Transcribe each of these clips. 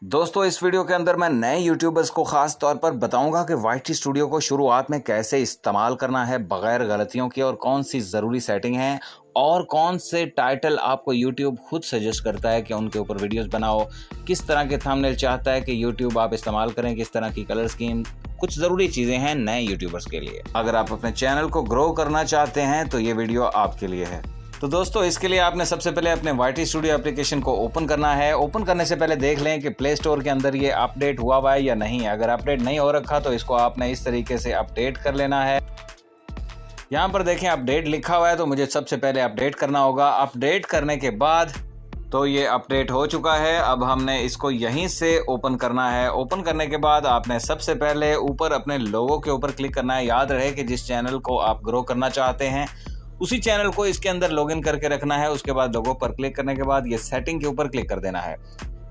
दोस्तों इस वीडियो के अंदर मैं नए यूट्यूबर्स को खास तौर पर बताऊंगा कि YT स्टूडियो को शुरुआत में कैसे इस्तेमाल करना है बगैर गलतियों के और कौन सी ज़रूरी सेटिंग है और कौन से टाइटल आपको यूट्यूब खुद सजेस्ट करता है कि उनके ऊपर वीडियोस बनाओ, किस तरह के थंबनेल चाहता है कि यूट्यूब आप इस्तेमाल करें, किस तरह की कलर स्कीम। कुछ ज़रूरी चीज़ें हैं नए यूट्यूबर्स के लिए। अगर आप अपने चैनल को ग्रो करना चाहते हैं तो ये वीडियो आपके लिए है। तो दोस्तों इसके लिए आपने सबसे पहले अपने YT स्टूडियो एप्लीकेशन को ओपन करना है। ओपन करने से पहले देख लें कि प्ले स्टोर के अंदर ये अपडेट हुआ है या नहीं। अगर अपडेट नहीं हो रखा तो इसको आपने इस तरीके से अपडेट कर लेना है। यहाँ पर देखें अपडेट लिखा हुआ है तो मुझे सबसे पहले अपडेट करना होगा। अपडेट करने के बाद तो ये अपडेट हो चुका है। अब हमने इसको यहीं से ओपन करना है। ओपन करने के बाद आपने सबसे पहले ऊपर अपने लोगो के ऊपर क्लिक करना है। याद रहे कि जिस चैनल को आप ग्रो करना चाहते हैं उसी चैनल को इसके अंदर लॉगिन करके रखना है। उसके बाद लोगो पर क्लिक करने के बाद ये सेटिंग के ऊपर क्लिक कर देना है।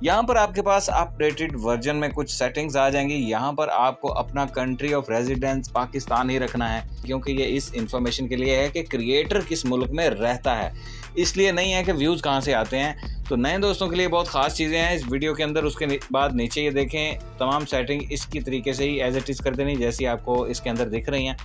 यहाँ पर आपके पास अपडेटेड वर्जन में कुछ सेटिंग्स आ जाएंगी। यहाँ पर आपको अपना कंट्री ऑफ रेजिडेंस पाकिस्तान ही रखना है, क्योंकि ये इस इंफॉर्मेशन के लिए है कि क्रिएटर किस मुल्क में रहता है, इसलिए नहीं है कि व्यूज़ कहाँ से आते हैं। तो नए दोस्तों के लिए बहुत ख़ास चीज़ें हैं इस वीडियो के अंदर। उसके बाद नीचे ये देखें तमाम सेटिंग इसकी तरीके से ही एज इट इज़ कर देनी जैसी आपको इसके अंदर दिख रही हैं।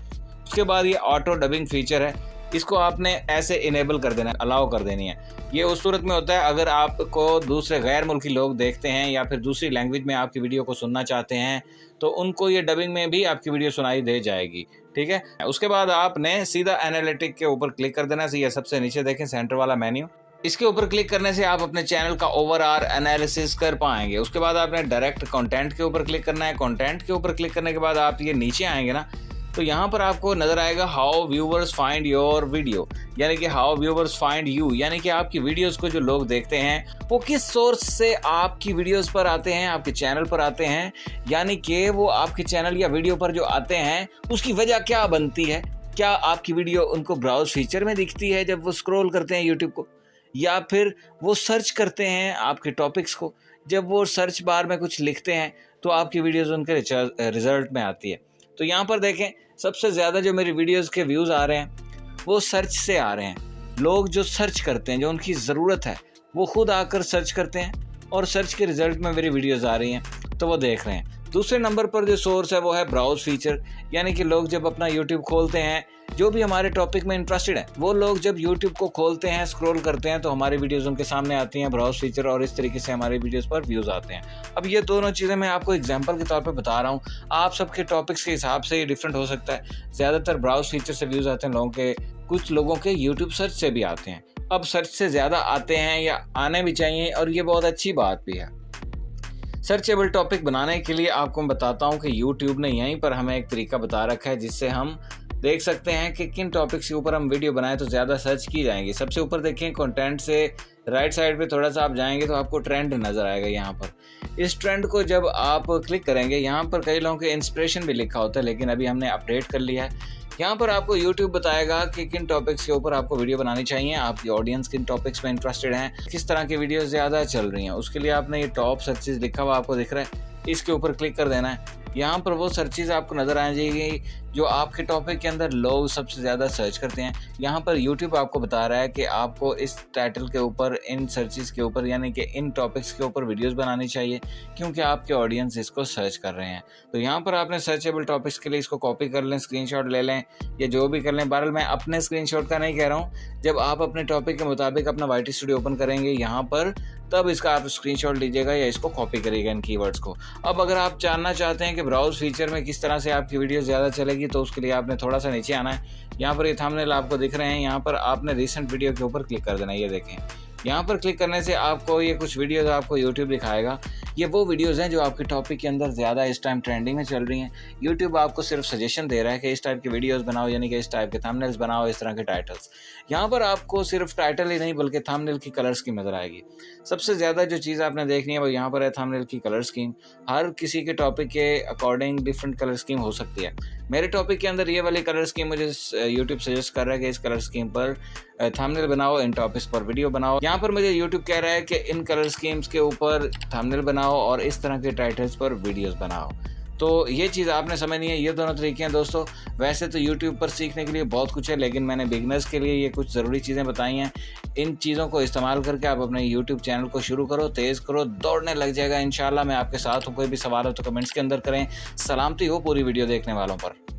उसके बाद ये ऑटो डबिंग फीचर है, इसको आपने ऐसे इनेबल कर देना है, अलाउ कर देनी है। ये उस सूरत में होता है अगर आपको दूसरे गैर मुल्की लोग देखते हैं या फिर दूसरी लैंग्वेज में आपकी वीडियो को सुनना चाहते हैं तो उनको ये डबिंग में भी आपकी वीडियो सुनाई दे जाएगी। ठीक है, उसके बाद आपने सीधा एनालिटिक के ऊपर क्लिक कर देना है। ये सबसे नीचे देखें सेंटर वाला मेन्यू, इसके ऊपर क्लिक करने से आप अपने चैनल का ओवरऑल एनालिसिस कर पाएंगे। उसके बाद आपने डायरेक्ट कंटेंट के ऊपर क्लिक करना है। कंटेंट के ऊपर क्लिक करने के बाद आप ये नीचे आएंगे ना तो यहाँ पर आपको नजर आएगा how viewers find your video, यानी कि हाउ व्यूवर्स फाइंड यू, यानी कि आपकी वीडियोस को जो लोग देखते हैं वो किस सोर्स से आपकी वीडियोस पर आते हैं, आपके चैनल पर आते हैं, यानी कि वो आपके चैनल या वीडियो पर जो आते हैं उसकी वजह क्या बनती है। क्या आपकी वीडियो उनको ब्राउज फीचर में दिखती है जब वो स्क्रॉल करते हैं यूट्यूब को, या फिर वो सर्च करते हैं आपके टॉपिक्स को, जब वो सर्च बार में कुछ लिखते हैं तो आपकी वीडियोस उनके रिजल्ट में आती है। तो यहाँ पर देखें सबसे ज़्यादा जो मेरी वीडियोस के व्यूज़ आ रहे हैं वो सर्च से आ रहे हैं। लोग जो सर्च करते हैं, जो उनकी ज़रूरत है, वो खुद आकर सर्च करते हैं और सर्च के रिज़ल्ट में मेरी वीडियोस आ रही हैं तो वो देख रहे हैं। दूसरे नंबर पर जो सोर्स है वो है ब्राउज फीचर, यानी कि लोग जब अपना यूट्यूब खोलते हैं, जो भी हमारे टॉपिक में इंटरेस्टेड है वो लोग जब यूट्यूब को खोलते हैं, स्क्रॉल करते हैं तो हमारी वीडियोस उनके सामने आती हैं ब्राउज फीचर, और इस तरीके से हमारी वीडियोस पर व्यूज़ आते हैं। अब ये दोनों चीज़ें मैं आपको एग्जांपल के तौर पे बता रहा हूँ, आप सबके टॉपिक्स के हिसाब से ये डिफरेंट हो सकता है। ज़्यादातर ब्राउज फीचर से व्यूज़ आते हैं लोगों के, कुछ लोगों के यूट्यूब सर्च से भी आते हैं। अब सर्च से ज़्यादा आते हैं या आने भी चाहिए, और ये बहुत अच्छी बात भी है। सर्चेबल टॉपिक बनाने के लिए आपको मैं बताता हूँ कि यूट्यूब ने यहीं पर हमें एक तरीका बता रखा है जिससे हम देख सकते हैं कि किन टॉपिक्स के ऊपर हम वीडियो बनाएं तो ज़्यादा सर्च की जाएंगी। सबसे ऊपर देखें कंटेंट से राइट साइड पे थोड़ा सा आप जाएंगे तो आपको ट्रेंड नज़र आएगा। यहाँ पर इस ट्रेंड को जब आप क्लिक करेंगे, यहाँ पर कई लोगों के इंस्पिरेशन भी लिखा होता है, लेकिन अभी हमने अपडेट कर लिया है। यहाँ पर आपको YouTube बताएगा कि किन टॉपिक्स के ऊपर आपको वीडियो बनानी चाहिए, आपकी ऑडियंस किन टॉपिक्स में इंटरेस्टेड हैं, किस तरह की वीडियोस ज़्यादा चल रही हैं। उसके लिए आपने ये टॉप सर्चेज लिखा हुआ आपको दिख रहा है, इसके ऊपर क्लिक कर देना है। यहाँ पर वो सर्चेज आपको नज़र आ जाएगी जो आपके टॉपिक के अंदर लोग सबसे ज़्यादा सर्च करते हैं। यहाँ पर YouTube आपको बता रहा है कि आपको इस टाइटल के ऊपर, इन सर्चेज के ऊपर, यानी कि इन टॉपिक्स के ऊपर वीडियोस बनानी चाहिए क्योंकि आपके ऑडियंस इसको सर्च कर रहे हैं। तो यहाँ पर आपने सर्चेबल टॉपिक्स के लिए इसको कॉपी कर लें, स्क्रीनशॉट ले लें या जो भी कर लें। बहरहाल मैं अपने स्क्रीनशॉट का नहीं कह रहा हूँ, जब आप अपने टॉपिक के मुताबिक अपना YT स्टूडियो ओपन करेंगे यहाँ पर तब इसका आप स्क्रीनशॉट लीजिएगा या इसको कॉपी करिएगा इन कीवर्ड्स को। अब अगर आप जानना चाहते हैं कि ब्राउज फीचर में किस तरह से आपकी वीडियो ज़्यादा चलेगी तो उसके लिए आपने थोड़ा सा नीचे आना है। यहाँ पर ये थंबनेल आपको दिख रहे हैं, यहाँ पर आपने रिसेंट वीडियो के ऊपर क्लिक कर देना है। ये देखें, यहाँ पर क्लिक करने से आपको ये कुछ वीडियोस आपको YouTube दिखाएगा। ये वो वीडियोस हैं जो आपके टॉपिक के अंदर ज़्यादा इस टाइम ट्रेंडिंग में चल रही हैं। YouTube आपको सिर्फ सजेशन दे रहा है कि इस टाइप के वीडियोस बनाओ, यानी कि इस टाइप के थंबनेल्स बनाओ, इस तरह के टाइटल्स। यहाँ पर आपको सिर्फ टाइटल ही नहीं बल्कि थंबनेल की कलर स्कीम नज़र आएगी। सबसे ज़्यादा जो चीज़ आपने देखनी है वो यहाँ पर है थंबनेल की कलर स्कीम। हर किसी के टॉपिक के अकॉर्डिंग डिफरेंट कलर स्कीम हो सकती है। मेरे टॉपिक के अंदर ये वाली कलर स्कीम मुझे YouTube सजेस्ट कर रहा है कि इस कलर स्कीम पर थंबनेल बनाओ, इन टॉपिक्स पर वीडियो बनाओ। यहाँ पर मुझे YouTube कह रहा है कि इन कलर स्कीम्स के ऊपर थंबनेल बनाओ और इस तरह के टाइटल्स पर वीडियोस बनाओ। तो ये चीज़ आपने समझनी है। ये दोनों तरीके हैं दोस्तों। वैसे तो यूट्यूब पर सीखने के लिए बहुत कुछ है, लेकिन मैंने बिगनर्स के लिए ये कुछ ज़रूरी चीज़ें बताई हैं। इन चीज़ों को इस्तेमाल करके आप अपने यूट्यूब चैनल को शुरू करो, तेज़ करो, दौड़ने लग जाएगा इंशाल्लाह। मैं आपके साथ हूँ, कोई भी सवाल हो तो कमेंट्स के अंदर करें। सलामती हो पूरी वीडियो देखने वालों पर।